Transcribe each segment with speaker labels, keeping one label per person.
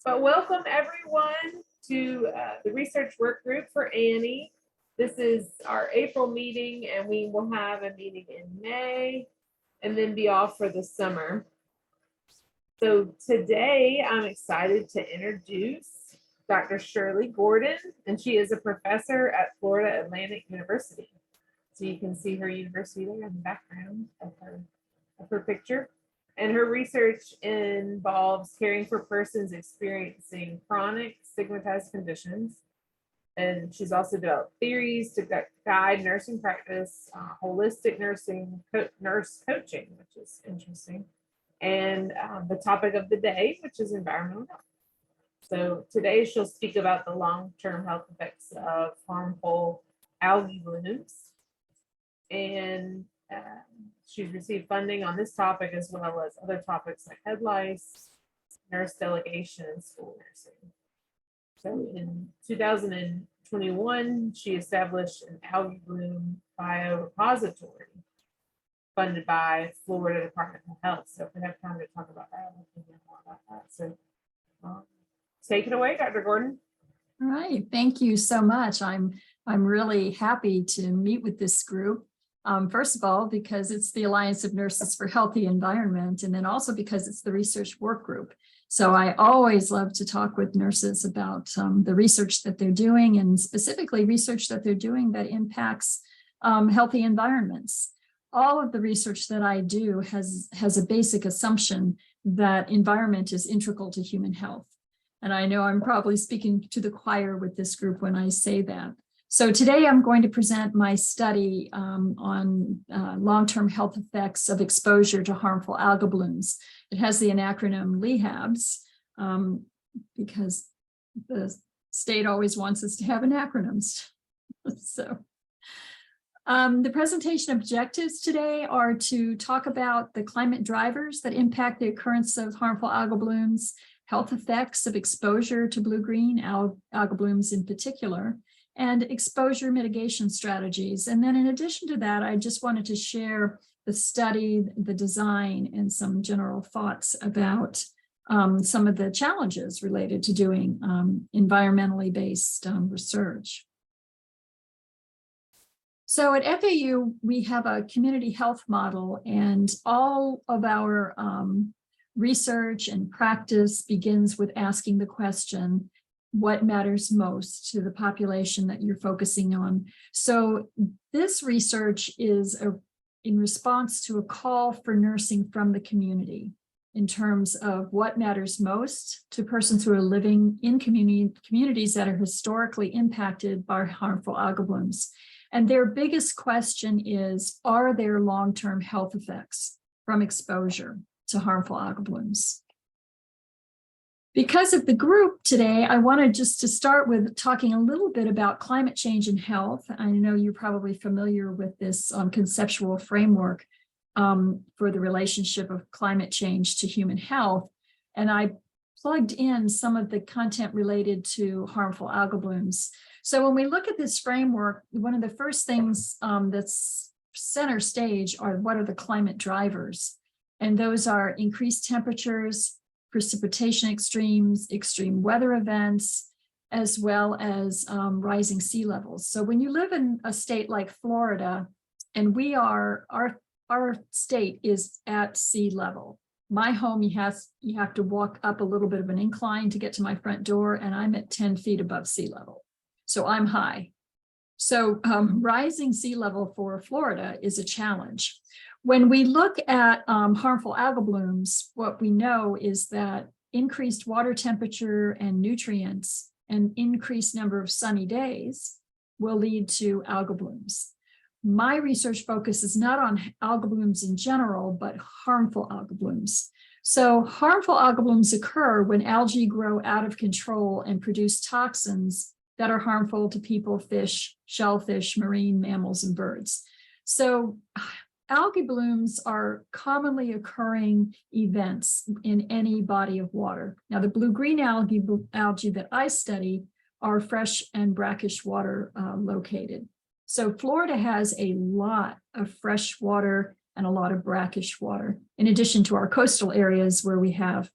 Speaker 1: But welcome everyone to the research work group for Annie. This is our April meeting, and we will have a meeting in May and then be off for the summer. So today I'm excited to introduce Dr. Shirley Gordon, and she is a professor at Florida Atlantic University. So you can see her university there in the background of her picture. And her research involves caring for persons experiencing chronic stigmatized conditions. And she's also developed theories to guide nursing practice, holistic nursing, nurse coaching, which is interesting, and the topic of the day, which is environmental health. So today she'll speak about the long-term health effects of harmful algae blooms. And she's received funding on this topic as well as other topics like head lice, nurse delegation, and school nursing. So in 2021, she established an algae bloom biorepository funded by Florida Department of Health. So if we have time to talk about that, we can hear more about that. So take it away, Dr. Gordon.
Speaker 2: All right, thank you so much. I'm really happy to meet with this group. First of all, because it's the Alliance of Nurses for Healthy Environment, and then also because it's the research work group. So I always love to talk with nurses about the research that they're doing, and specifically research that they're doing that impacts healthy environments. All of the research that I do has a basic assumption that environment is integral to human health. And I know I'm probably speaking to the choir with this group when I say that. So today I'm going to present my study on long-term health effects of exposure to harmful algal blooms. It has the acronym HABs because the state always wants us to have acronyms. So the presentation objectives today are to talk about the climate drivers that impact the occurrence of harmful algal blooms, health effects of exposure to blue-green algal blooms in particular, and exposure mitigation strategies. And then in addition to that, I just wanted to share the study, the design, and some general thoughts about some of the challenges related to doing environmentally based research. So at FAU, we have a community health model, and all of our research and practice begins with asking the question, what matters most to the population that you're focusing on? So this research is in response to a call for nursing from the community in terms of what matters most to persons who are living in communities that are historically impacted by harmful algal blooms. And their biggest question is, are there long-term health effects from exposure to harmful algal blooms? Because of the group today, I wanted just to start with talking a little bit about climate change and health. I know you're probably familiar with this conceptual framework for the relationship of climate change to human health. And I plugged in some of the content related to harmful algal blooms. So when we look at this framework, one of the first things that's center stage are what are the climate drivers? And those are increased temperatures, precipitation extremes, extreme weather events, as well as rising sea levels. So when you live in a state like Florida, and our state is at sea level. My home, you have to walk up a little bit of an incline to get to my front door, and I'm at 10 feet above sea level. So I'm high. So rising sea level for Florida is a challenge. When we look at harmful algal blooms, what we know is that increased water temperature and nutrients and increased number of sunny days will lead to algal blooms. My research focus is not on algal blooms in general, but harmful algal blooms. So harmful algal blooms occur when algae grow out of control and produce toxins that are harmful to people, fish, shellfish, marine mammals, and birds. So algae blooms are commonly occurring events in any body of water. Now, the blue-green algae that I study are fresh and brackish water located. So Florida has a lot of fresh water and a lot of brackish water, in addition to our coastal areas where we have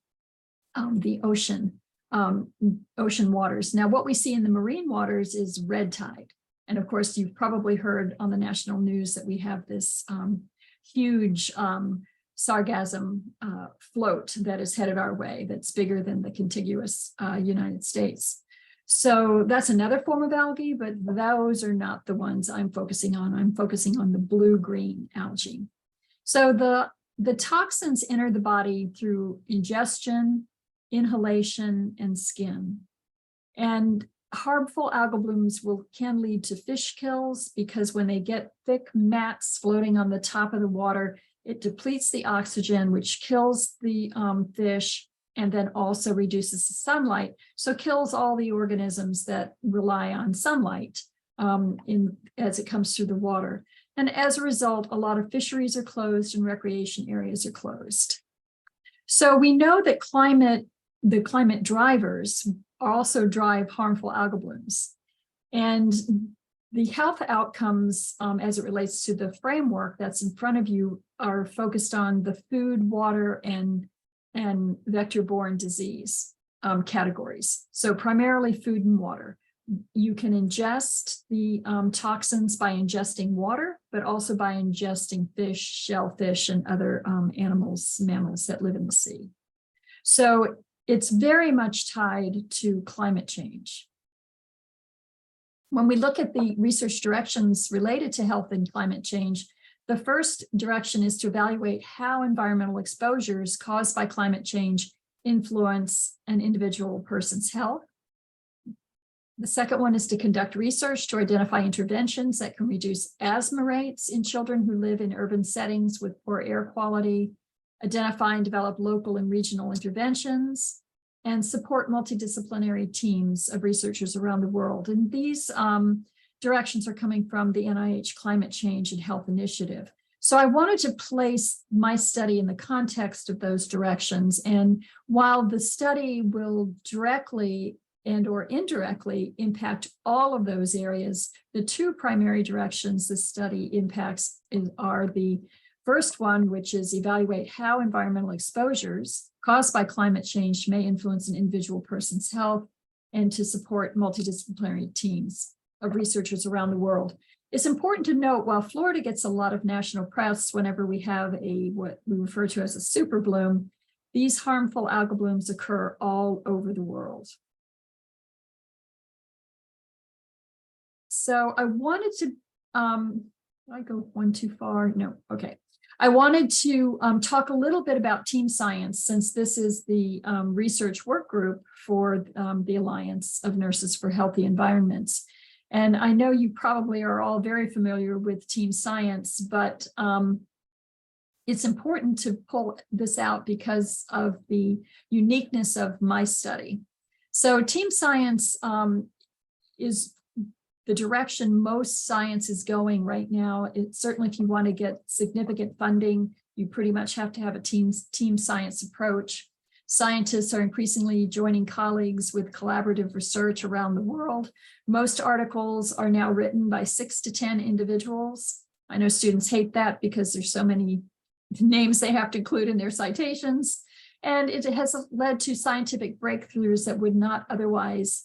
Speaker 2: the ocean ocean waters. Now, what we see in the marine waters is red tide. And of course, you've probably heard on the national news that we have this huge sargassum float that is headed our way that's bigger than the contiguous United States. So that's another form of algae, but those are not the ones I'm focusing on. I'm focusing on the blue-green algae. So the toxins enter the body through ingestion, inhalation, and skin. And harmful algal blooms can lead to fish kills because when they get thick mats floating on the top of the water, it depletes the oxygen, which kills the fish and then also reduces the sunlight. So kills all the organisms that rely on sunlight as it comes through the water. And as a result, a lot of fisheries are closed and recreation areas are closed. So we know that the climate drivers also drive harmful algal blooms. And the health outcomes as it relates to the framework that's in front of you are focused on the food, water, and vector-borne disease categories. So primarily food and water. You can ingest the toxins by ingesting water, but also by ingesting fish, shellfish, and other mammals that live in the sea. So it's very much tied to climate change. When we look at the research directions related to health and climate change, the first direction is to evaluate how environmental exposures caused by climate change influence an individual person's health. The second one is to conduct research to identify interventions that can reduce asthma rates in children who live in urban settings with poor air quality, identify and develop local and regional interventions, and support multidisciplinary teams of researchers around the world. And these directions are coming from the NIH Climate Change and Health Initiative. So I wanted to place my study in the context of those directions. And while the study will directly and or indirectly impact all of those areas, the two primary directions this study impacts are the first one, which is evaluate how environmental exposures caused by climate change may influence an individual person's health, and to support multidisciplinary teams of researchers around the world. It's important to note, while Florida gets a lot of national press whenever we have what we refer to as a super bloom, these harmful algal blooms occur all over the world. So I wanted to, did I go one too far? No, okay. I wanted to talk a little bit about team science, since this is the research work group for the Alliance of Nurses for Healthy Environments. And I know you probably are all very familiar with team science, but it's important to pull this out because of the uniqueness of my study. So team science is the direction most science is going right now. Certainly, if you want to get significant funding, you pretty much have to have a team science approach. Scientists are increasingly joining colleagues with collaborative research around the world. Most articles are now written by 6 to 10 individuals. I know students hate that because there's so many names they have to include in their citations. And it has led to scientific breakthroughs that would not otherwise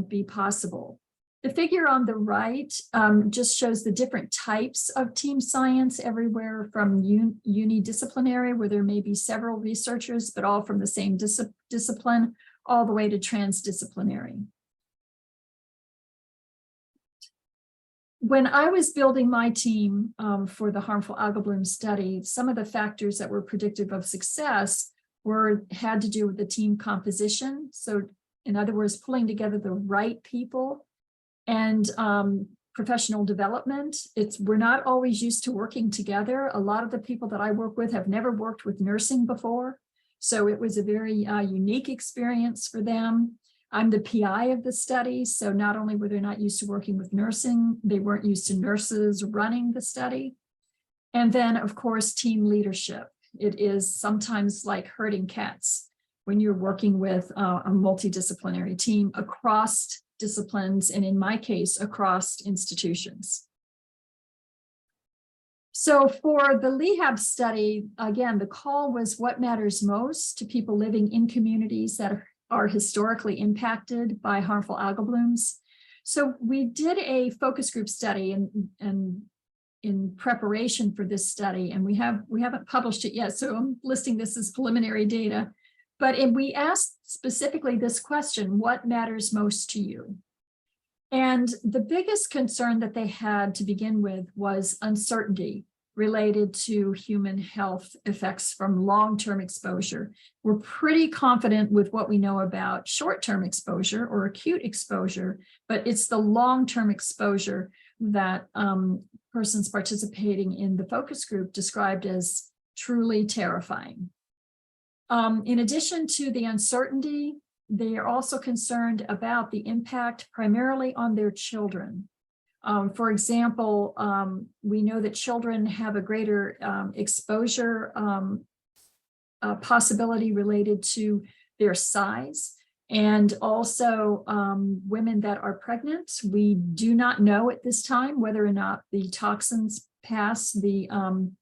Speaker 2: be possible. The figure on the right just shows the different types of team science everywhere from unidisciplinary, where there may be several researchers, but all from the same discipline, all the way to transdisciplinary. When I was building my team for the harmful algal bloom study, some of the factors that were predictive of success had to do with the team composition. So in other words, pulling together the right people, and professional development. We're not always used to working together. A lot of the people that I work with have never worked with nursing before. So it was a very unique experience for them. I'm the PI of the study. So not only were they not used to working with nursing, they weren't used to nurses running the study. And then of course, team leadership. It is sometimes like herding cats when you're working with a multidisciplinary team across disciplines, and in my case, across institutions. So for the LEHAB study, again, the call was what matters most to people living in communities that are historically impacted by harmful algal blooms. So we did a focus group study and in preparation for this study, and we haven't published it yet, so I'm listing this as preliminary data. But we asked specifically this question: what matters most to you? And the biggest concern that they had to begin with was uncertainty related to human health effects from long-term exposure. We're pretty confident with what we know about short-term exposure or acute exposure, but it's the long-term exposure that persons participating in the focus group described as truly terrifying. In addition to the uncertainty, they are also concerned about the impact primarily on their children. For example, we know that children have a greater exposure possibility related to their size, and also women that are pregnant. We do not know at this time whether or not the toxins pass the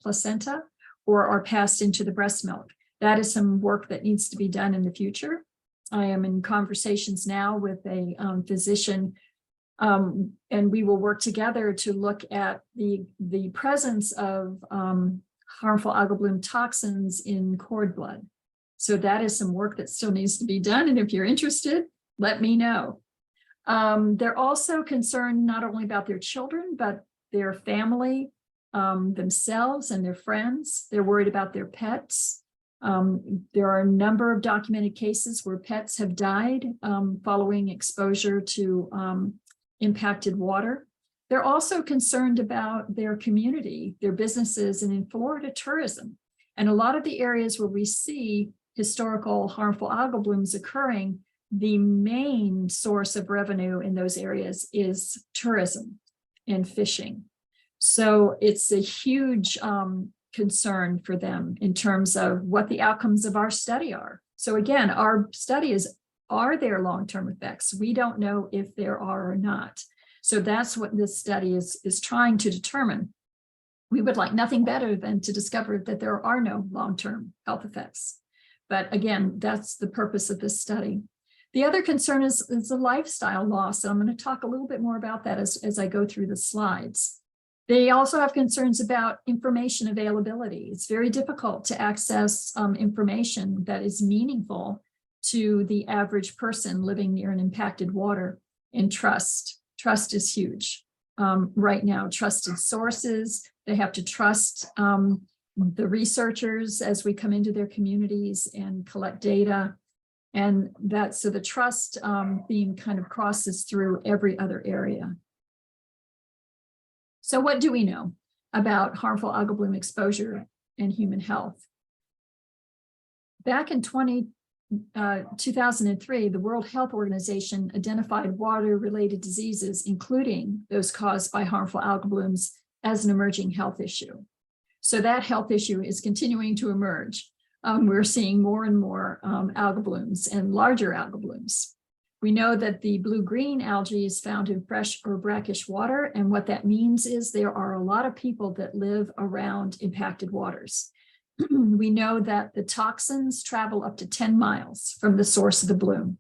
Speaker 2: placenta or are passed into the breast milk. That is some work that needs to be done in the future. I am in conversations now with a physician, and we will work together to look at the presence of harmful algal bloom toxins in cord blood. So that is some work that still needs to be done. And if you're interested, let me know. They're also concerned not only about their children, but their family, themselves and their friends. They're worried about their pets. There are a number of documented cases where pets have died following exposure to impacted water. They're also concerned about their community, their businesses, and in Florida, tourism. And a lot of the areas where we see historical harmful algal blooms occurring, the main source of revenue in those areas is tourism and fishing. So it's a huge concern for them in terms of what the outcomes of our study are. So again, our study is, are there long-term effects? We don't know if there are or not. So that's what this study is trying to determine. We would like nothing better than to discover that there are no long-term health effects. But again, that's the purpose of this study. The other concern is the lifestyle loss. And I'm going to talk a little bit more about that as I go through the slides. They also have concerns about information availability. It's very difficult to access information that is meaningful to the average person living near an impacted water. And trust is huge right now. Trusted sources, they have to trust the researchers as we come into their communities and collect data. And so the trust theme kind of crosses through every other area. So what do we know about harmful algal bloom exposure and human health? Back in 2003, the World Health Organization identified water-related diseases, including those caused by harmful algal blooms, as an emerging health issue. So that health issue is continuing to emerge. We're seeing more and more algal blooms and larger algal blooms. We know that the blue-green algae is found in fresh or brackish water, and what that means is there are a lot of people that live around impacted waters. We know that the toxins travel up to 10 miles from the source of the bloom.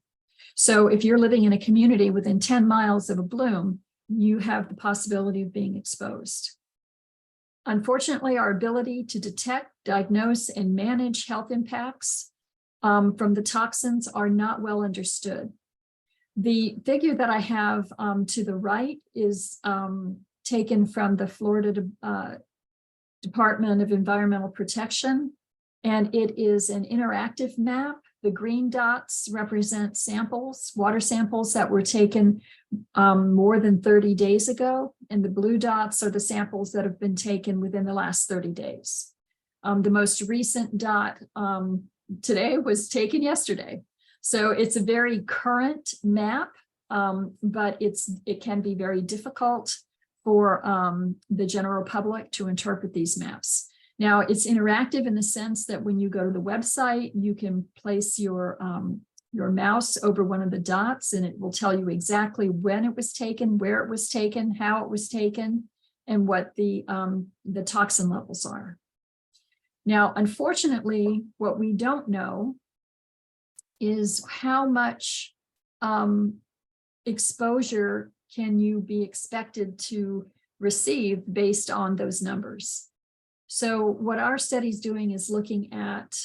Speaker 2: So if you're living in a community within 10 miles of a bloom, you have the possibility of being exposed. Unfortunately, our ability to detect, diagnose, and manage health impacts from the toxins are not well understood. The figure that I have to the right is taken from the Florida Department of Environmental Protection, and it is an interactive map. The green dots represent samples, water samples that were taken more than 30 days ago, and the blue dots are the samples that have been taken within the last 30 days. The most recent dot today was taken yesterday. So it's a very current map, but it can be very difficult for the general public to interpret these maps. Now, it's interactive in the sense that when you go to the website, you can place your mouse over one of the dots, and it will tell you exactly when it was taken, where it was taken, how it was taken, and what the toxin levels are. Now, unfortunately, what we don't know is how much exposure can you be expected to receive based on those numbers. So what our study is doing is looking at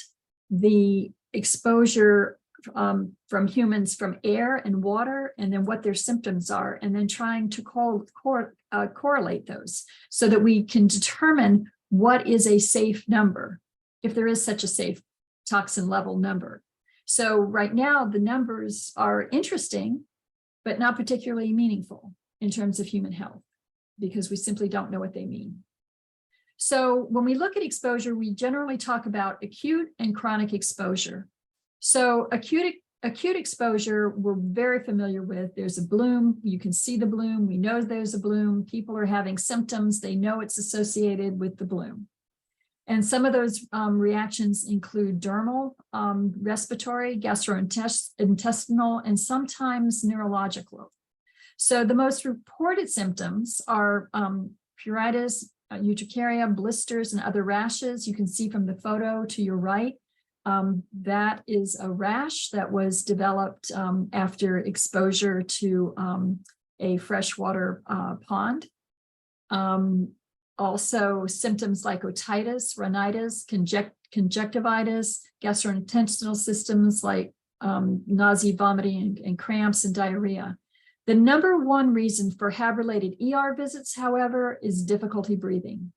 Speaker 2: the exposure from humans from air and water, and then what their symptoms are, and then trying to correlate those so that we can determine what is a safe number, if there is such a safe toxin level number. So right now the numbers are interesting, but not particularly meaningful in terms of human health, because we simply don't know what they mean. So when we look at exposure, we generally talk about acute and chronic exposure. So acute exposure, we're very familiar with. There's a bloom, you can see the bloom, we know there's a bloom, people are having symptoms, they know it's associated with the bloom. And some of those reactions include dermal, respiratory, gastrointestinal, and sometimes neurological. So the most reported symptoms are pruritus, urticaria, blisters, and other rashes. You can see from the photo to your right, that is a rash that was developed after exposure to a freshwater pond. Also symptoms like otitis, rhinitis, conjunctivitis, gastrointestinal systems like nausea, vomiting, and cramps and diarrhea. The number one reason for HAB-related ER visits, however, is difficulty breathing.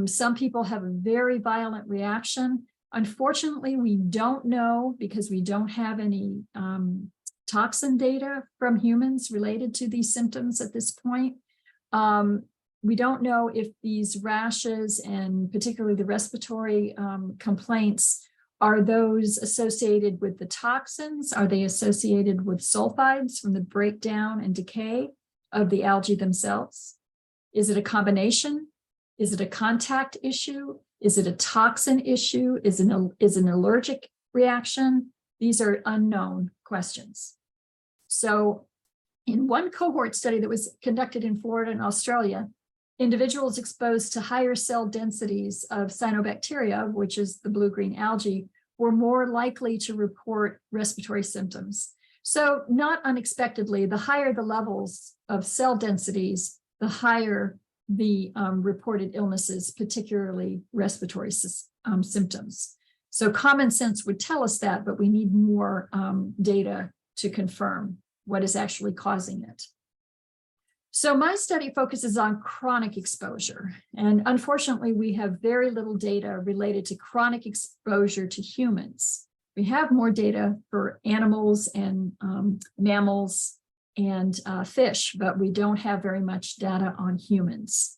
Speaker 2: Some people have a very violent reaction. Unfortunately, we don't know, because we don't have any toxin data from humans related to these symptoms at this point. We don't know if these rashes, and particularly the respiratory complaints, are those associated with the toxins? Are they associated with sulfides from the breakdown and decay of the algae themselves? Is it a combination? Is it a contact issue? Is it a toxin issue? Is an allergic reaction? These are unknown questions. So in one cohort study that was conducted in Florida and Australia, individuals exposed to higher cell densities of cyanobacteria, which is the blue-green algae, were more likely to report respiratory symptoms. So not unexpectedly, the higher the levels of cell densities, the higher the reported illnesses, particularly respiratory symptoms. So common sense would tell us that, but we need more data to confirm what is actually causing it. So my study focuses on chronic exposure, and unfortunately we have very little data related to chronic exposure to humans. We have more data for animals and mammals and fish, but we don't have very much data on humans.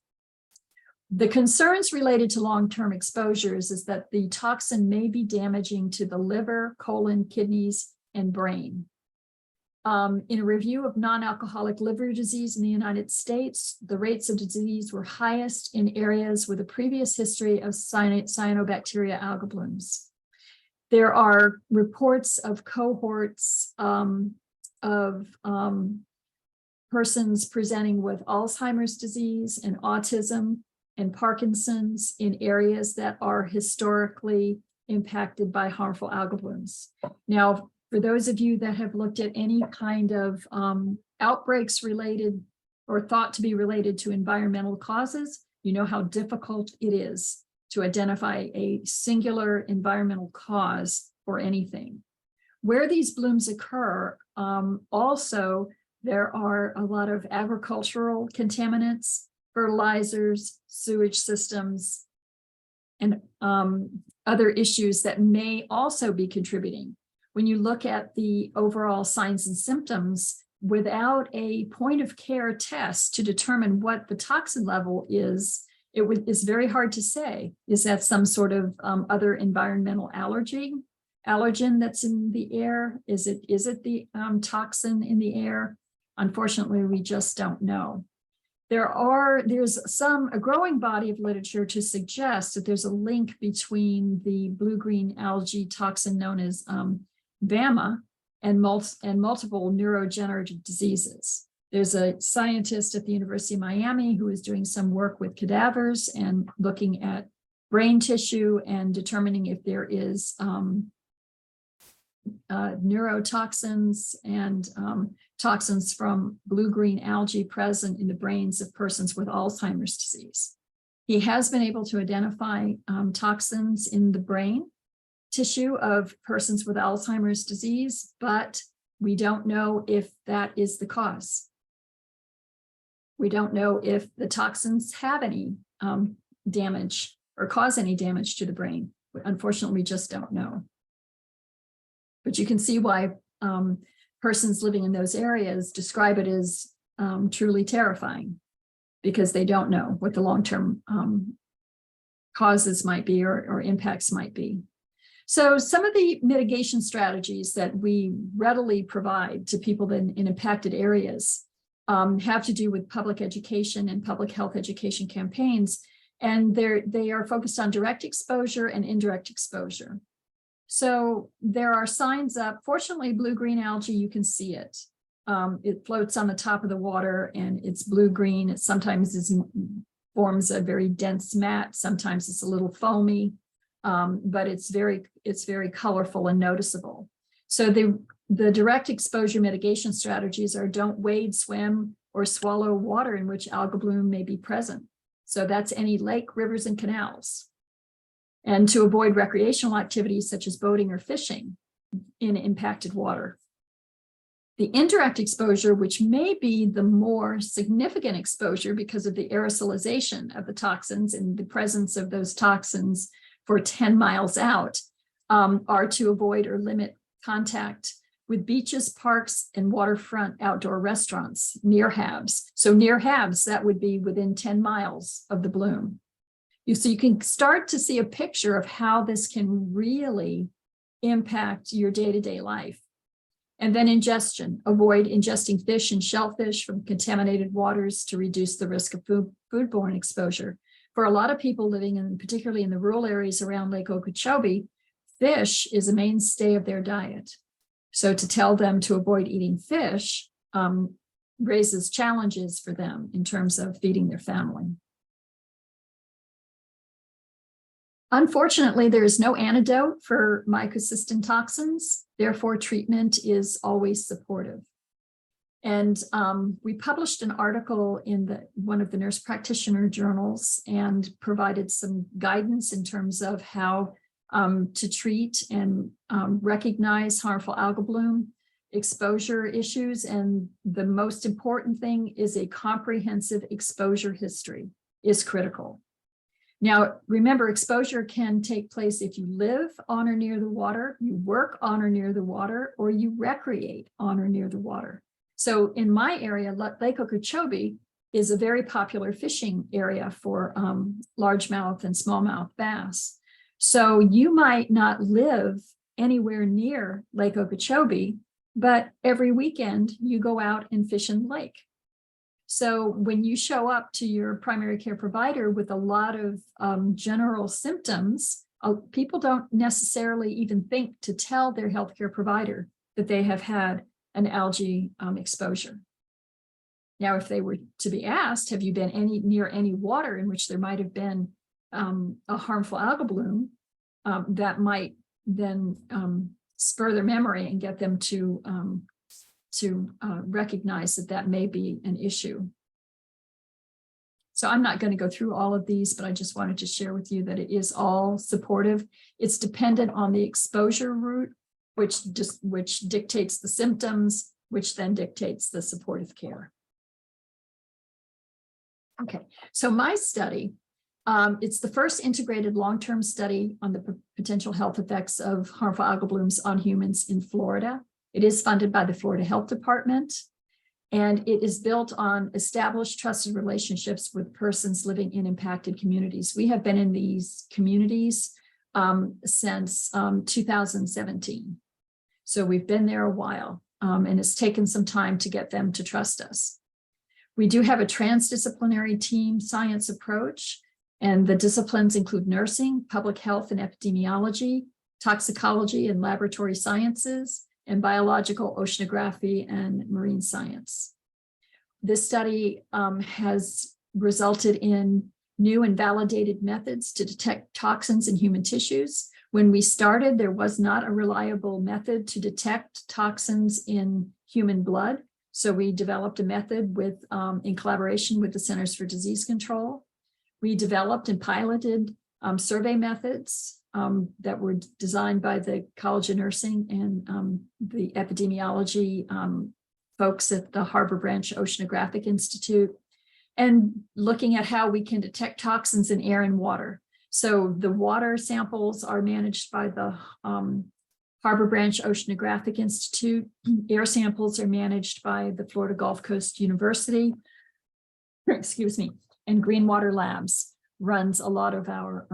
Speaker 2: The concerns related to long-term exposures is that the toxin may be damaging to the liver, colon, kidneys, and brain. In a review of non-alcoholic liver disease in the United States, the rates of disease were highest in areas with a previous history of cyanobacteria algal blooms. There are reports of cohorts of persons presenting with Alzheimer's disease and autism and Parkinson's in areas that are historically impacted by harmful algal blooms. Now, for those of you that have looked at any kind of outbreaks related or thought to be related to environmental causes, you know how difficult it is to identify a singular environmental cause for anything. Where these blooms occur, also, there are a lot of agricultural contaminants, fertilizers, sewage systems, and other issues that may also be contributing. When you look at the overall signs and symptoms, without a point of care test to determine what the toxin level is, it's very hard to say. Is that some sort of other environmental allergen that's in the air? Is it the toxin in the air? Unfortunately, we just don't know. There's a growing body of literature to suggest that there's a link between the blue-green algae toxin known as VAMA and multiple neurodegenerative diseases. There's a scientist at the University of Miami who is doing some work with cadavers and looking at brain tissue and determining if there is neurotoxins and toxins from blue-green algae present in the brains of persons with Alzheimer's disease. He has been able to identify toxins in the brain tissue of persons with Alzheimer's disease, but we don't know if that is the cause. We don't know if the toxins have any damage or cause any damage to the brain. Unfortunately, we just don't know. But you can see why persons living in those areas describe it as truly terrifying, because they don't know what the long-term causes might be or impacts might be. So some of the mitigation strategies that we readily provide to people in impacted areas have to do with public education and public health education campaigns. And they are focused on direct exposure and indirect exposure. So there are signs up. Fortunately, blue-green algae, you can see it. It floats on the top of the water and it's blue-green. It sometimes forms a very dense mat. Sometimes it's a little foamy, but it's very colorful and noticeable. So the direct exposure mitigation strategies are don't wade, swim, or swallow water in which algal bloom may be present. So that's any lake, rivers, and canals. And to avoid recreational activities such as boating or fishing in impacted water. The indirect exposure, which may be the more significant exposure because of the aerosolization of the toxins and the presence of those toxins for 10 miles out, are to avoid or limit contact with beaches, parks, and waterfront outdoor restaurants near HABs. So near HABs, that would be within 10 miles of the bloom. So you can start to see a picture of how this can really impact your day-to-day life. And then ingestion. Avoid ingesting fish and shellfish from contaminated waters to reduce the risk of foodborne exposure. For a lot of people living in, particularly in the rural areas around Lake Okeechobee, fish is a mainstay of their diet. So to tell them to avoid eating fish raises challenges for them in terms of feeding their family. Unfortunately, there is no antidote for mycocystin toxins. Therefore, treatment is always supportive. And we published an article in one of the nurse practitioner journals and provided some guidance in terms of how to treat and recognize harmful algal bloom exposure issues. And the most important thing is a comprehensive exposure history is critical. Now, remember, exposure can take place if you live on or near the water, you work on or near the water, or you recreate on or near the water. So in my area, Lake Okeechobee is a very popular fishing area for largemouth and smallmouth bass. So you might not live anywhere near Lake Okeechobee, but every weekend you go out and fish in the lake. So when you show up to your primary care provider with a lot of general symptoms, people don't necessarily even think to tell their healthcare provider that they have had an algae exposure. Now, if they were to be asked, have you been near any water in which there might have been a harmful algal bloom, that might then spur their memory and get them to recognize that that may be an issue. So I'm not going to go through all of these, but I just wanted to share with you that it is all supportive. It's dependent on the exposure route, which dictates the symptoms, which then dictates the supportive care. Okay, so my study, it's the first integrated long-term study on the potential health effects of harmful algal blooms on humans in Florida. It is funded by the Florida Health Department, and it is built on established trusted relationships with persons living in impacted communities. We have been in these communities since 2017. So we've been there a while, and it's taken some time to get them to trust us. We do have a transdisciplinary team science approach, and the disciplines include nursing, public health and epidemiology, toxicology and laboratory sciences, and biological oceanography and marine science. This study has resulted in new and validated methods to detect toxins in human tissues. When we started, there was not a reliable method to detect toxins in human blood. So we developed a method with, in collaboration with the Centers for Disease Control. We developed and piloted survey methods that were designed by the College of Nursing and the epidemiology folks at the Harbor Branch Oceanographic Institute, and looking at how we can detect toxins in air and water. So the water samples are managed by the Harbor Branch Oceanographic Institute. Air samples are managed by the Florida Gulf Coast University, excuse me, and Green Water Labs runs a lot of our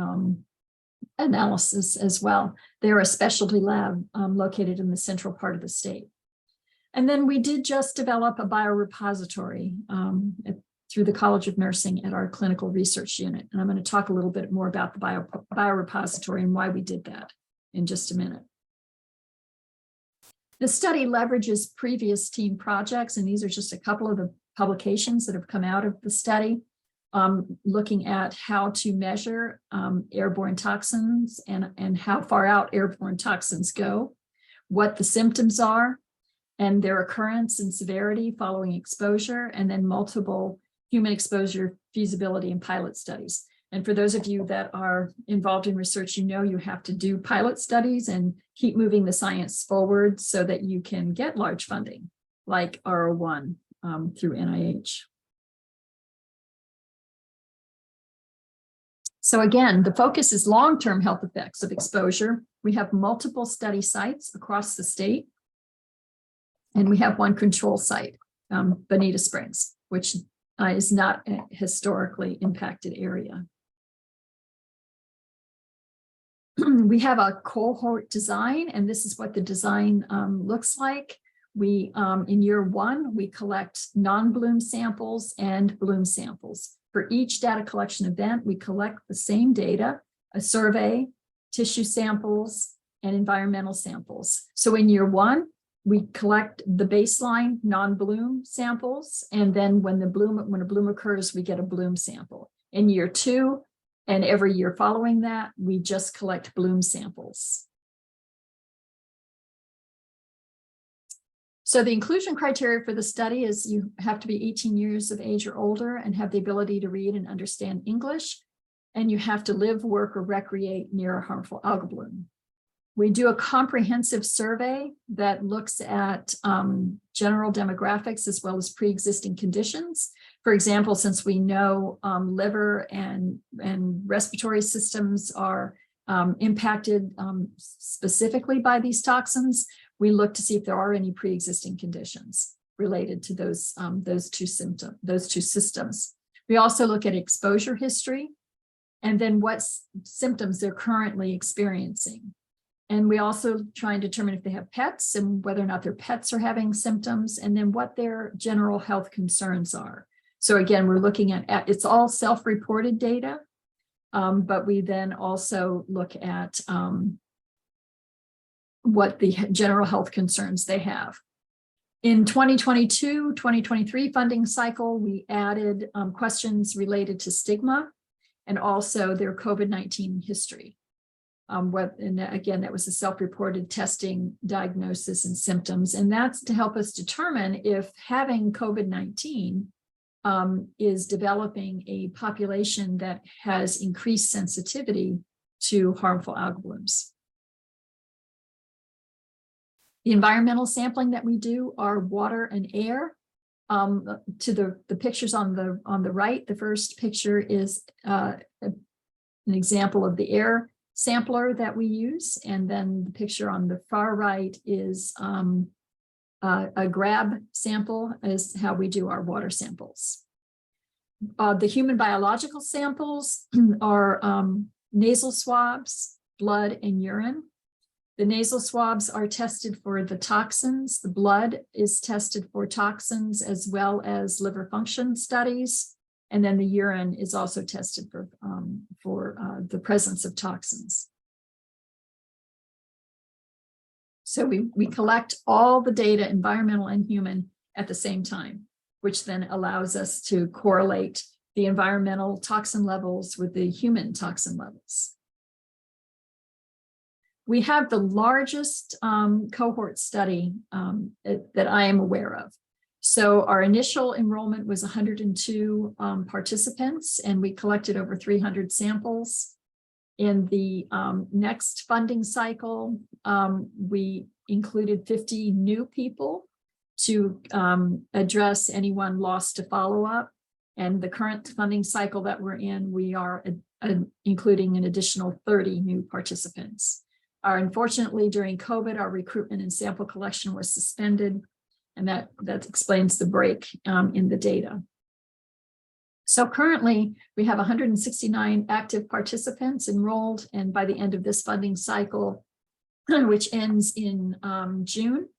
Speaker 2: analysis as well. They're a specialty lab located in the central part of the state. And then we did just develop a biorepository through the College of Nursing at our clinical research unit. And I'm going to talk a little bit more about the biorepository and why we did that in just a minute. The study leverages previous team projects, and these are just a couple of the publications that have come out of the study, looking at how to measure airborne toxins and how far out airborne toxins go, what the symptoms are, and their occurrence and severity following exposure, and then multiple human exposure feasibility and pilot studies. And for those of you that are involved in research, you know you have to do pilot studies and keep moving the science forward so that you can get large funding like R01 through NIH. So again, the focus is long-term health effects of exposure. We have multiple study sites across the state, and we have one control site, Bonita Springs, which is not a historically impacted area. We have a cohort design, and this is what the design looks like. We, in year one, we collect non-bloom samples and bloom samples. For each data collection event, we collect the same data, a survey, tissue samples, and environmental samples. So in year one, we collect the baseline non-bloom samples, and then when a bloom occurs, we get a bloom sample. In year two, and every year following that, we just collect bloom samples. So the inclusion criteria for the study is you have to be 18 years of age or older and have the ability to read and understand English, and you have to live, work, or recreate near a harmful algal bloom. We do a comprehensive survey that looks at general demographics as well as pre-existing conditions. For example, since we know liver and respiratory systems are impacted specifically by these toxins, we look to see if there are any pre-existing conditions related to those two systems. We also look at exposure history and then what symptoms they're currently experiencing. And we also try and determine if they have pets and whether or not their pets are having symptoms, and then what their general health concerns are. So again, we're looking at it's all self-reported data, but we then also look at what the general health concerns they have. In 2022-2023 funding cycle, we added questions related to stigma and also their COVID-19 history. And again, that was a self-reported testing, diagnosis, and symptoms. And that's to help us determine if having COVID-19 is developing a population that has increased sensitivity to harmful algal blooms. The environmental sampling that we do are water and air. To the pictures on the right, the first picture is an example of the air sampler that we use, and then the picture on the far right is a grab sample, is how we do our water samples. The human biological samples are nasal swabs, blood, and urine. The nasal swabs are tested for the toxins. The blood is tested for toxins as well as liver function studies. And then the urine is also tested for the presence of toxins. So we collect all the data, environmental and human, at the same time, which then allows us to correlate the environmental toxin levels with the human toxin levels. We have the largest cohort study that I am aware of. So our initial enrollment was 102 participants, and we collected over 300 samples. In the next funding cycle, we included 50 new people to address anyone lost to follow-up. And the current funding cycle that we're in, we are including an additional 30 new participants. Unfortunately, during COVID, our recruitment and sample collection was suspended, and that explains the break in the data. So currently, we have 169 active participants enrolled, and by the end of this funding cycle, which ends in June,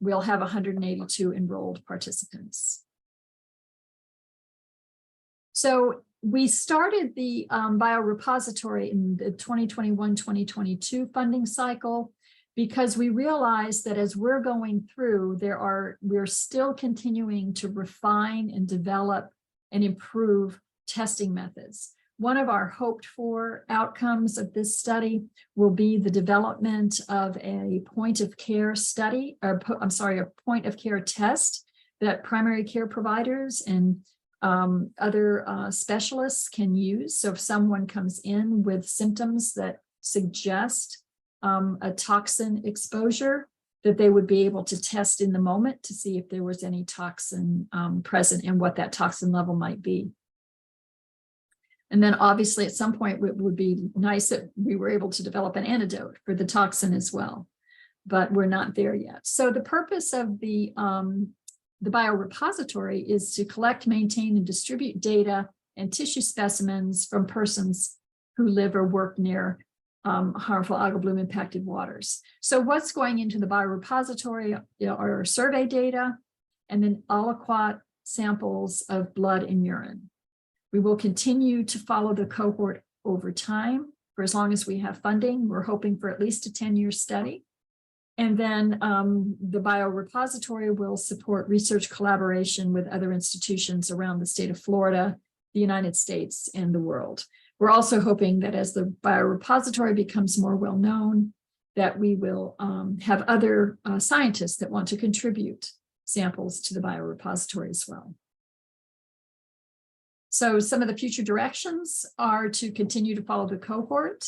Speaker 2: we'll have 182 enrolled participants. So we started the biorepository in the 2021-2022 funding cycle because we realized that as we're going through, we're still continuing to refine and develop and improve testing methods. One of our hoped for outcomes of this study will be the development of a point of care study, or a point of care test that primary care providers and other specialists can use. So if someone comes in with symptoms that suggest a toxin exposure, that they would be able to test in the moment to see if there was any toxin present and what that toxin level might be. And then obviously at some point it would be nice that we were able to develop an antidote for the toxin as well, but we're not there yet. So the purpose of the biorepository is to collect, maintain, and distribute data and tissue specimens from persons who live or work near harmful algal bloom impacted waters. So what's going into the biorepository are survey data and then aliquot samples of blood and urine. We will continue to follow the cohort over time for as long as we have funding. We're hoping for at least a 10-year study. And then the biorepository will support research collaboration with other institutions around the state of Florida, the United States, and the world. We're also hoping that as the biorepository becomes more well-known, that we will have other scientists that want to contribute samples to the biorepository as well. So some of the future directions are to continue to follow the cohort.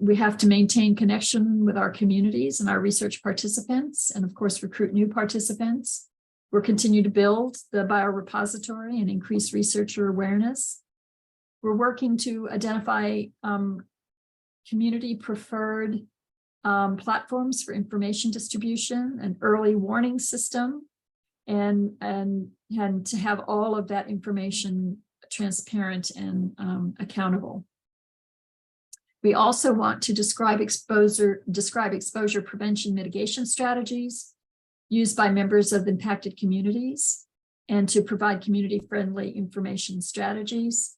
Speaker 2: We have to maintain connection with our communities and our research participants, and of course, recruit new participants. We'll continue to build the biorepository and increase researcher awareness. We're working to identify community preferred platforms for information distribution, an early warning system, and to have all of that information transparent and accountable. We also want to describe exposure prevention mitigation strategies used by members of impacted communities, and to provide community-friendly information strategies.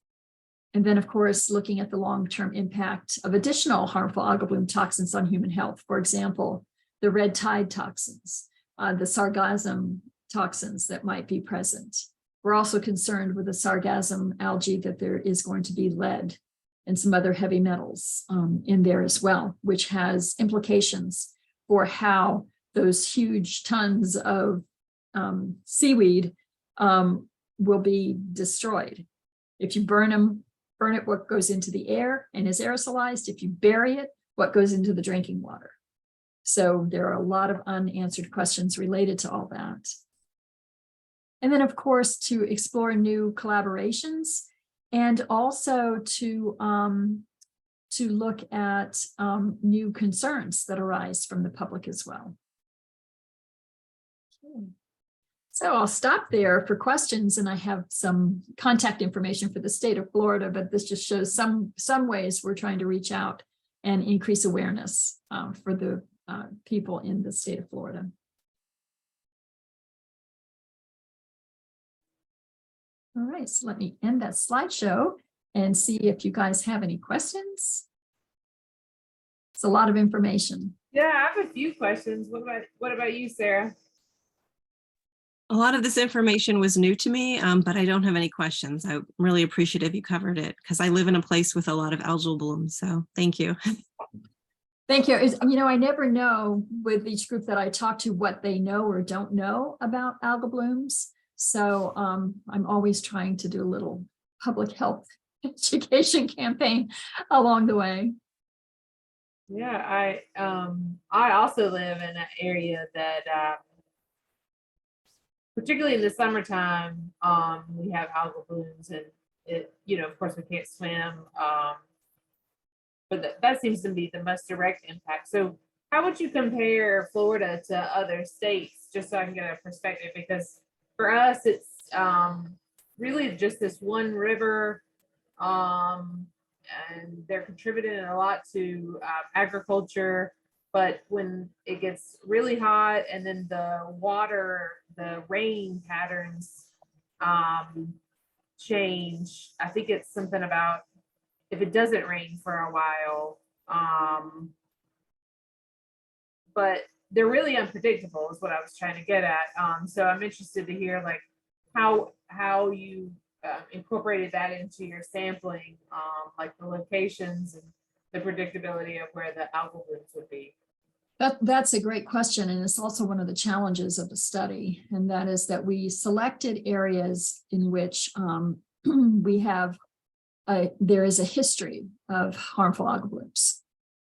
Speaker 2: And then, of course, looking at the long-term impact of additional harmful algal bloom toxins on human health. For example, the red tide toxins, the sargassum toxins that might be present. We're also concerned with the sargassum algae that there is going to be lead and some other heavy metals in there as well, which has implications for how those huge tons of seaweed will be destroyed. If you burn it, what goes into the air and is aerosolized. If you bury it, what goes into the drinking water? So there are a lot of unanswered questions related to all that. And then, of course, to explore new collaborations and also to look at new concerns that arise from the public as well. Okay. So I'll stop there for questions, and I have some contact information for the state of Florida, but this just shows some ways we're trying to reach out and increase awareness for the people in the state of Florida. All right, so let me end that slideshow and see if you guys have any questions. It's a lot of information.
Speaker 1: Yeah, I have a few questions. What about you, Sarah?
Speaker 3: A lot of this information was new to me, but I don't have any questions. I'm really appreciative you covered it because I live in a place with a lot of algal blooms. So thank you.
Speaker 2: Thank you. I never know with each group that I talk to what they know or don't know about algal blooms. So I'm always trying to do a little public health education campaign along the way.
Speaker 1: Yeah, I also live in an area that particularly in the summertime, we have algal blooms, and of course we can't swim. But that seems to be the most direct impact. So how would you compare Florida to other states, just so I can get a perspective? Because for us, it's really just this one river, and they're contributing a lot to agriculture. But when it gets really hot and then the rain patterns change, I think it's something about if it doesn't rain for a while, but they're really unpredictable is what I was trying to get at. So I'm interested to hear like how you incorporated that into your sampling, like the locations and the predictability of where the algal blooms would be.
Speaker 2: That's a great question. And it's also one of the challenges of the study. And that is that we selected areas in which we have there is a history of harmful algal blooms.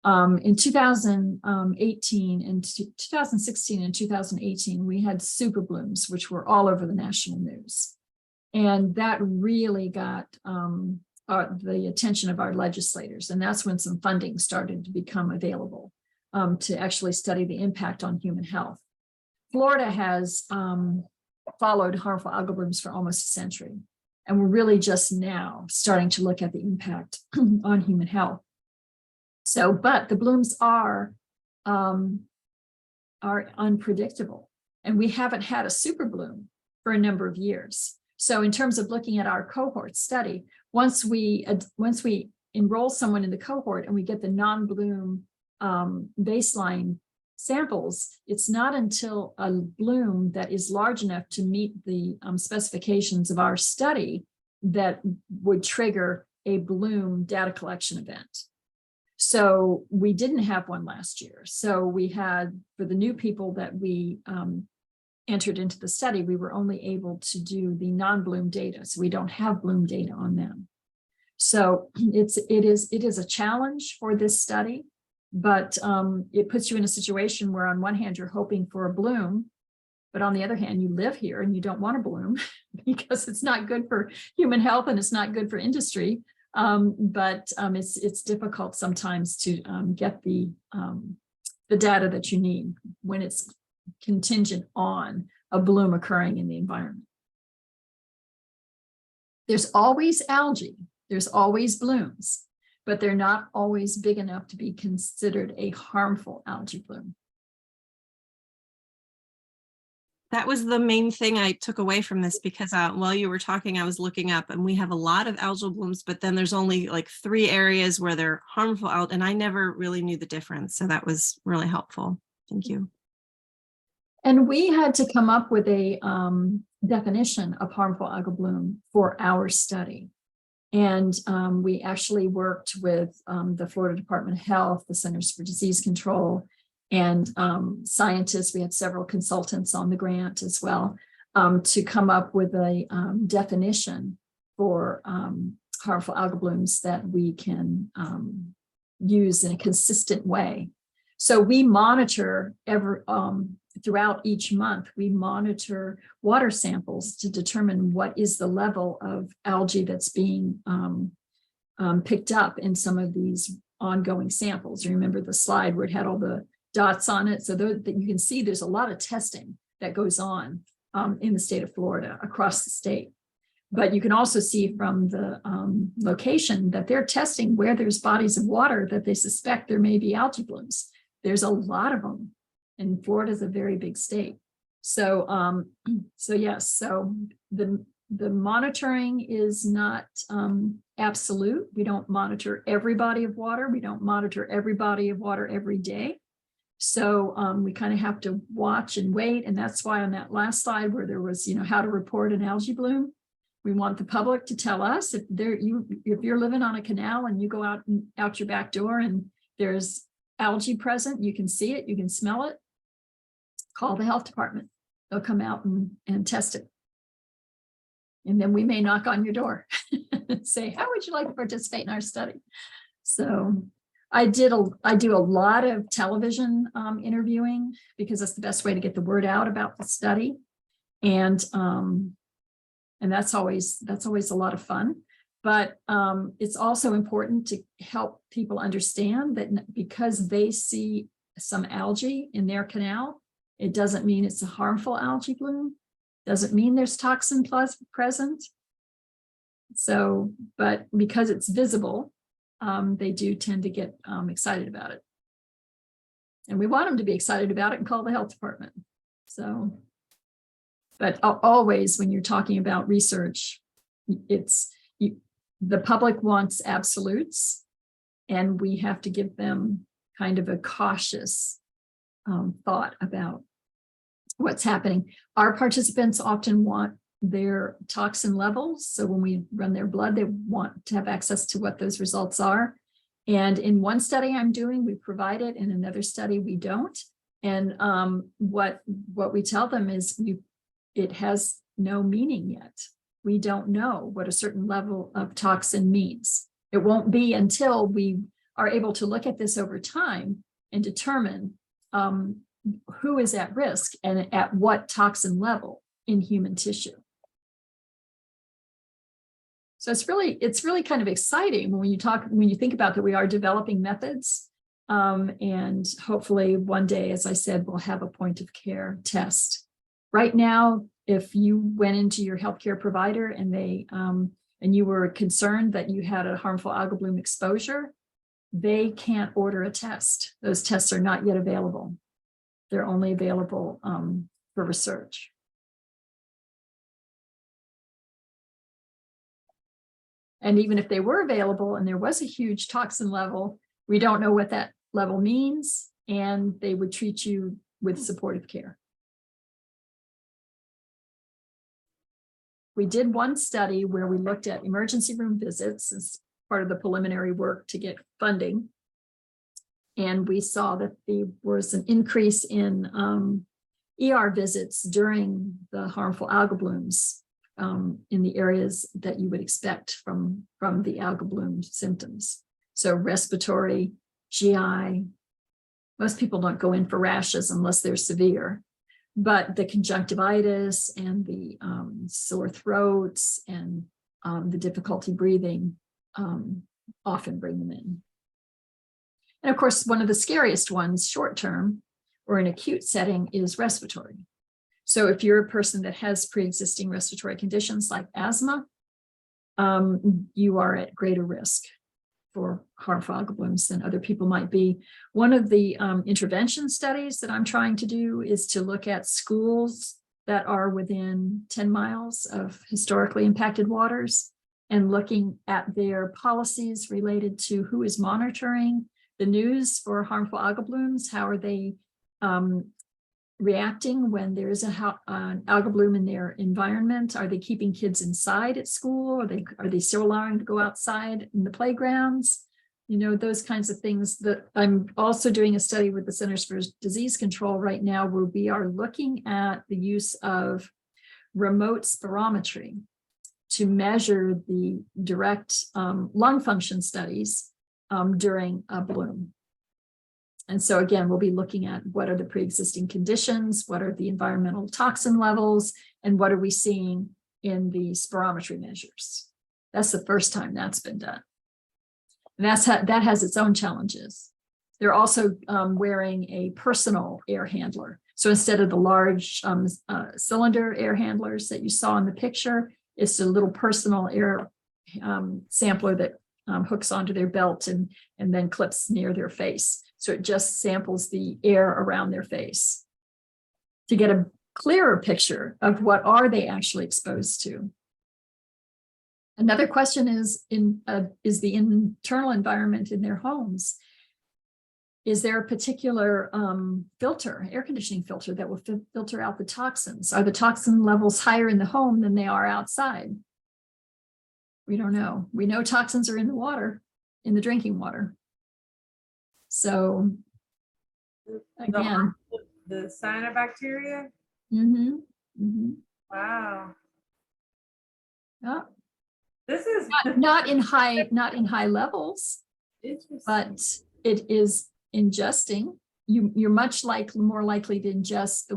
Speaker 2: In 2018 and 2016 and 2018, we had super blooms, which were all over the national news. And that really got the attention of our legislators. And that's when some funding started to become available to actually study the impact on human health. Florida has followed harmful algal blooms for almost a century. And we're really just now starting to look at the impact on human health. So, but the blooms are unpredictable, and we haven't had a super bloom for a number of years. So in terms of looking at our cohort study, once we enroll someone in the cohort and we get the non-bloom baseline samples, it's not until a bloom that is large enough to meet the specifications of our study that would trigger a bloom data collection event. So we didn't have one last year. So we had, for the new people that we entered into the study, we were only able to do the non-bloom data. So we don't have bloom data on them. So it is a challenge for this study. But it puts you in a situation where on one hand, you're hoping for a bloom, but on the other hand, you live here and you don't want a bloom because it's not good for human health and it's not good for industry. But it's difficult sometimes to get the data that you need when it's contingent on a bloom occurring in the environment. There's always algae, there's always blooms, but they're not always big enough to be considered a harmful algae bloom.
Speaker 3: That was the main thing I took away from this, because while you were talking, I was looking up and we have a lot of algal blooms, but then there's only like 3 areas where they're harmful algae, and I never really knew the difference. So that was really helpful. Thank you.
Speaker 2: And we had to come up with a definition of harmful algal bloom for our study. And we actually worked with the Florida Department of Health, the Centers for Disease Control, and scientists. We had several consultants on the grant as well to come up with a definition for harmful algal blooms that we can use in a consistent way. So we monitor throughout each month, we monitor water samples to determine what is the level of algae that's being picked up in some of these ongoing samples. You remember the slide where it had all the dots on it? So that you can see there's a lot of testing that goes on in the state of Florida, across the state. But you can also see from the location that they're testing where there's bodies of water that they suspect there may be algae blooms. There's a lot of them. And Florida is a very big state. So, yes, so the monitoring is not absolute. We don't monitor every body of water. We don't monitor every body of water every day. So we kind of have to watch and wait. And that's why on that last slide where there was, how to report an algae bloom, we want the public to tell us if you're living on a canal and you go out your back door and there's algae present, you can see it, you can smell it, call the health department. They'll come out and test it. And then we may knock on your door and say, how would you like to participate in our study? So I do a lot of television interviewing because that's the best way to get the word out about the study. And that's always a lot of fun. But it's also important to help people understand that because they see some algae in their canal, it doesn't mean it's a harmful algae bloom. Doesn't mean there's toxin present. So, but because it's visible, they do tend to get excited about it. And we want them to be excited about it and call the health department. So, but always when you're talking about research, the public wants absolutes, and we have to give them kind of a cautious thought about what's happening. Our participants often want their toxin levels. So when we run their blood, they want to have access to what those results are. And in one study I'm doing, we provide it. In another study, we don't. And what we tell them is it has no meaning yet. We don't know what a certain level of toxin means. It won't be until we are able to look at this over time and determine who is at risk and at what toxin level in human tissue. So it's really kind of exciting when you think about that we are developing methods, and hopefully one day, as I said, we'll have a point of care test. Right now, if you went into your healthcare provider and and you were concerned that you had a harmful algal bloom exposure, they can't order a test. Those tests are not yet available. They're only available for research. And even if they were available and there was a huge toxin level, we don't know what that level means, and they would treat you with supportive care. We did one study where we looked at emergency room visits as part of the preliminary work to get funding. And we saw that there was an increase in ER visits during the harmful algal blooms in the areas that you would expect from the algal bloom symptoms. So respiratory, GI, most people don't go in for rashes unless they're severe, but the conjunctivitis and the sore throats and the difficulty breathing often bring them in. And of course, one of the scariest ones, short-term or in acute setting, is respiratory. So if you're a person that has pre-existing respiratory conditions like asthma, you are at greater risk for harmful algal blooms than other people might be. One of the intervention studies that I'm trying to do is to look at schools that are within 10 miles of historically impacted waters and looking at their policies related to who is monitoring the news for harmful algal blooms. How are they reacting when there is an algal bloom in their environment? Are they keeping kids inside at school? Are they still allowing them to go outside in the playgrounds? You know, those kinds of things. That I'm also doing a study with the Centers for Disease Control right now, where we are looking at the use of remote spirometry to measure the direct lung function studies during a bloom. And so again, we'll be looking at what are the pre-existing conditions, what are the environmental toxin levels, and what are we seeing in the spirometry measures. That's the first time that's been done. And that has its own challenges. They're also wearing a personal air handler. So instead of the large cylinder air handlers that you saw in the picture, it's a little personal air sampler that hooks onto their belt and then clips near their face. So it just samples the air around their face to get a clearer picture of what are they actually exposed to. Another question is the internal environment in their homes. Is there a particular filter, air conditioning filter, that will filter out the toxins? Are the toxin levels higher in the home than they are outside? We don't know. We know toxins are in the water, in the drinking water. So again.
Speaker 1: The cyanobacteria?
Speaker 2: Mhm, mhm.
Speaker 1: Wow.
Speaker 2: Yeah,
Speaker 1: This is
Speaker 2: not in high levels,
Speaker 1: interesting.
Speaker 2: but it is ingesting. You're more likely to ingest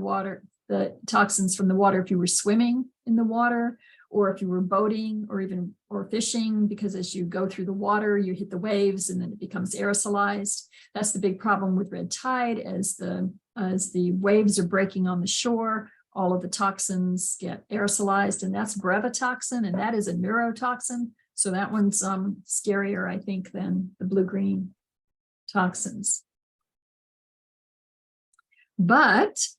Speaker 2: the toxins from the water if you were swimming in the water, or if you were boating, or fishing, because as you go through the water, you hit the waves and then it becomes aerosolized. That's the big problem with red tide. As the waves are breaking on the shore, all of the toxins get aerosolized, and that's brevetoxin, and that is a neurotoxin. So that one's scarier, I think, than the blue-green toxins. But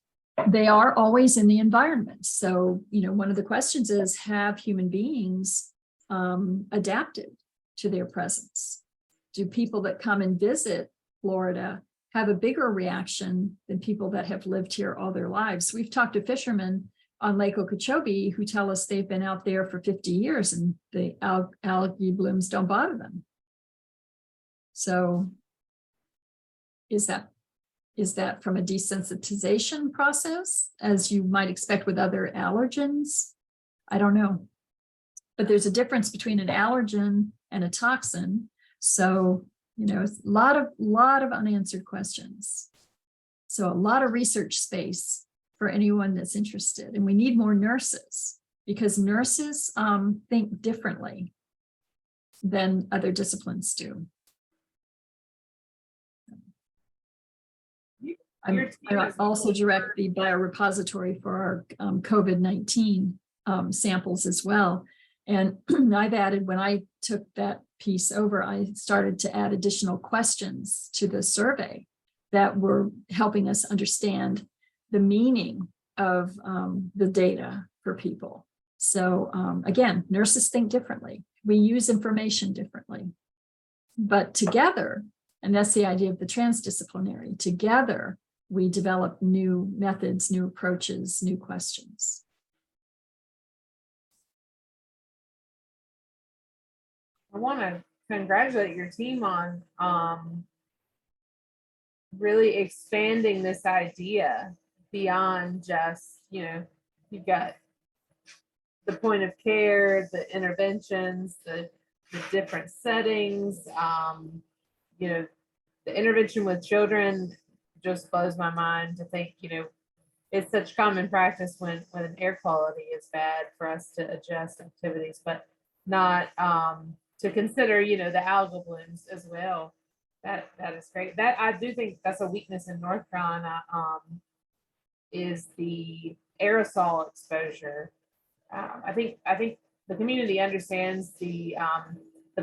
Speaker 2: they are always in the environment. So, one of the questions is, have human beings adapted to their presence? Do people that come and visit Florida have a bigger reaction than people that have lived here all their lives? We've talked to fishermen on Lake Okeechobee who tell us they've been out there for 50 years and the algae blooms don't bother them. So is that from a desensitization process, as you might expect with other allergens? I don't know. But there's a difference between an allergen and a toxin. So, it's a lot of unanswered questions. So a lot of research space for anyone that's interested. And we need more nurses, because nurses think differently than other disciplines do. I also direct the biorepository for our COVID-19 samples as well. And I've added, when I took that piece over, I started to add additional questions to the survey that were helping us understand the meaning of the data for people. So again, nurses think differently. We use information differently. But together, and that's the idea of the transdisciplinary, together we develop new methods, new approaches, new questions.
Speaker 1: I want to congratulate your team on really expanding this idea beyond just, you've got the point of care, the interventions, the different settings, the intervention with children just blows my mind to think, it's such common practice when air quality is bad for us to adjust activities, but not to consider, the algal blooms as well. That is great. That I do think that's a weakness in North Carolina, is the aerosol exposure. I think the community understands the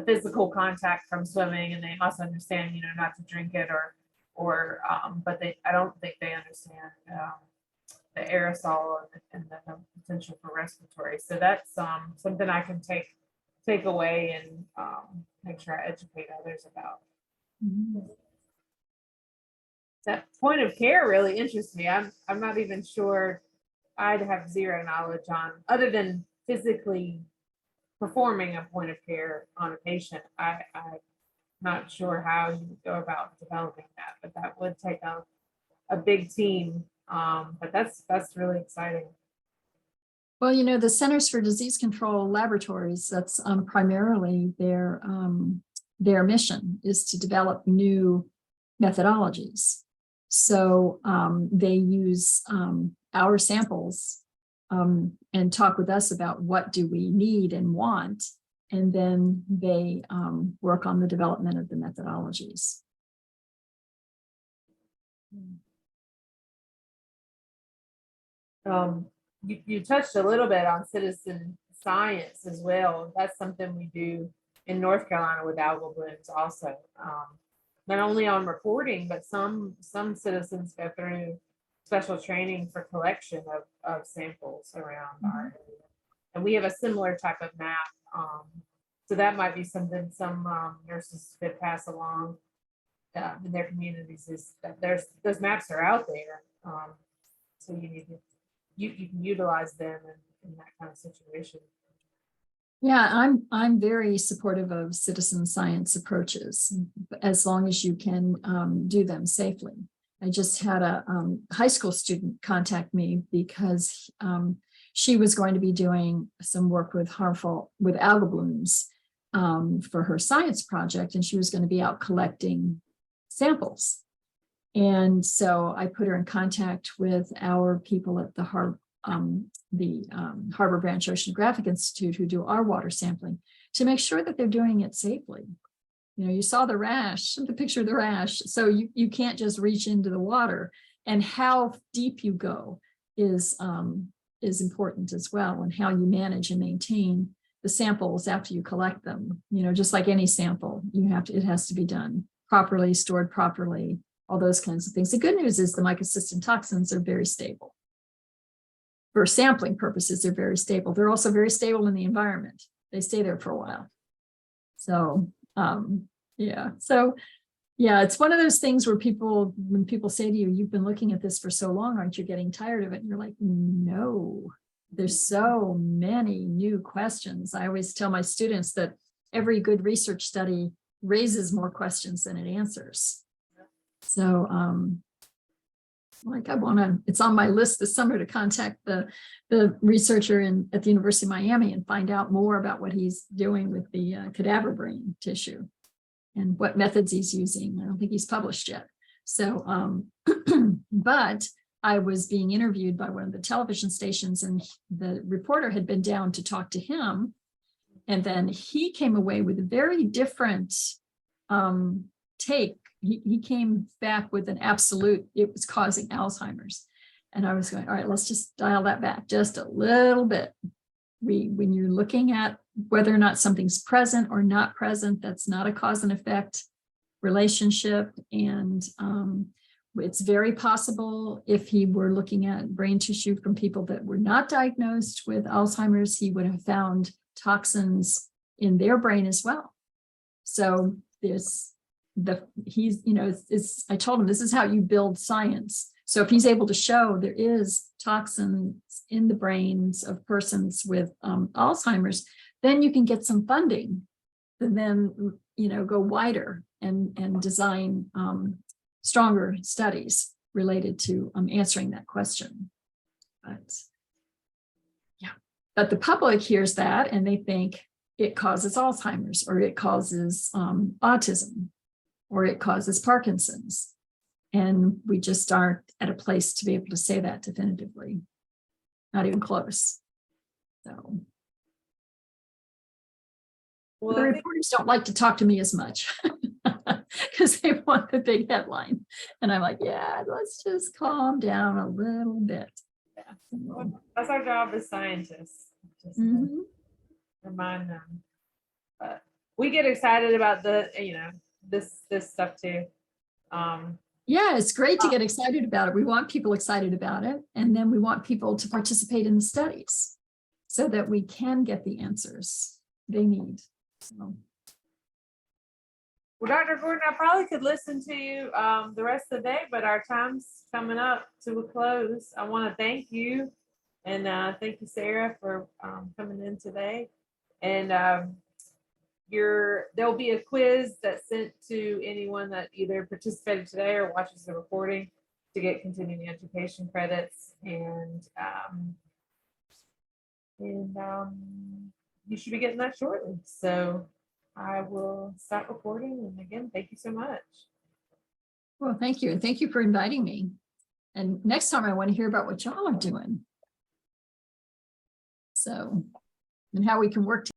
Speaker 1: physical contact from swimming, and they also understand, not to drink it but I don't think they understand the aerosol and the potential for respiratory. So that's something I can take away and make sure I educate others about.
Speaker 2: Mm-hmm.
Speaker 1: That point of care really interests me. I'm not even sure. I'd have zero knowledge on, other than physically performing a point of care on a patient. I'm not sure how you would go about developing that, but that would take a big team. But that's really exciting.
Speaker 2: Well, the Centers for Disease Control Laboratories, that's primarily their mission, is to develop new methodologies. So they use our samples and talk with us about what do we need and want, and then they work on the development of the methodologies.
Speaker 1: You touched a little bit on citizen science as well. That's something we do in North Carolina with algal blooms also. Not only on reporting, but some citizens go through special training for collection of samples around our area. And we have a similar type of map. So that might be something some nurses could pass along in their communities, is that those maps are out there. So you can utilize them in that kind of situation.
Speaker 2: Yeah, I'm very supportive of citizen science approaches, as long as you can do them safely. I just had a high school student contact me because she was going to be doing some work with algal blooms for her science project, and she was going to be out collecting samples. And so I put her in contact with our people at the Harbor Branch Oceanographic Institute who do our water sampling to make sure that they're doing it safely. You know, you saw the rash, the picture of the rash. So you can't just reach into the water, and how deep you go is important as well, and how you manage and maintain the samples after you collect them. You know, just like any sample, it has to be done properly, stored properly, all those kinds of things. The good news is the mycosystem toxins are very stable. For sampling purposes, they're very stable. They're also very stable in the environment. They stay there for a while. So yeah, it's one of those things where when people say to you, you've been looking at this for so long, aren't you getting tired of it? And you're like, no, there's so many new questions. I always tell my students that every good research study raises more questions than it answers. So it's on my list this summer to contact the researcher at the University of Miami and find out more about what he's doing with the cadaver brain tissue and what methods he's using. I don't think he's published yet. So, but I was being interviewed by one of the television stations, and the reporter had been down to talk to him. And then he came away with a very different take. He came back with an absolute, it was causing Alzheimer's. And I was going, all right, let's just dial that back just a little bit. When you're looking at whether or not something's present or not present, that's not a cause and effect relationship. And it's very possible if he were looking at brain tissue from people that were not diagnosed with Alzheimer's, he would have found toxins in their brain as well. So I told him this is how you build science. So if he's able to show there is toxins in the brains of persons with Alzheimer's, then you can get some funding and then, go wider and design stronger studies related to answering that question. But the public hears that and they think it causes Alzheimer's, or it causes autism, or it causes Parkinson's. And we just aren't at a place to be able to say that definitively. Not even close. So the reporters don't like to talk to me as much because they want the big headline. And I'm like, yeah, let's just calm down a little bit.
Speaker 1: Yeah. That's our job as scientists. Just remind them. But we get excited about this stuff too.
Speaker 2: Yeah, it's great to get excited about it. We want people excited about it. And then we want people to participate in the studies so that we can get the answers they need. So.
Speaker 1: Well, Dr. Gordon, I probably could listen to you the rest of the day, but our time's coming up to a close. I want to thank you, and thank you, Sarah, for coming in today. And there'll be a quiz that's sent to anyone that either participated today or watches the recording to get continuing education credits. And you should be getting that shortly. So I will stop recording. And again, thank you so much.
Speaker 2: Well, thank you. And thank you for inviting me. And next time I want to hear about what y'all are doing. So, and how we can work together.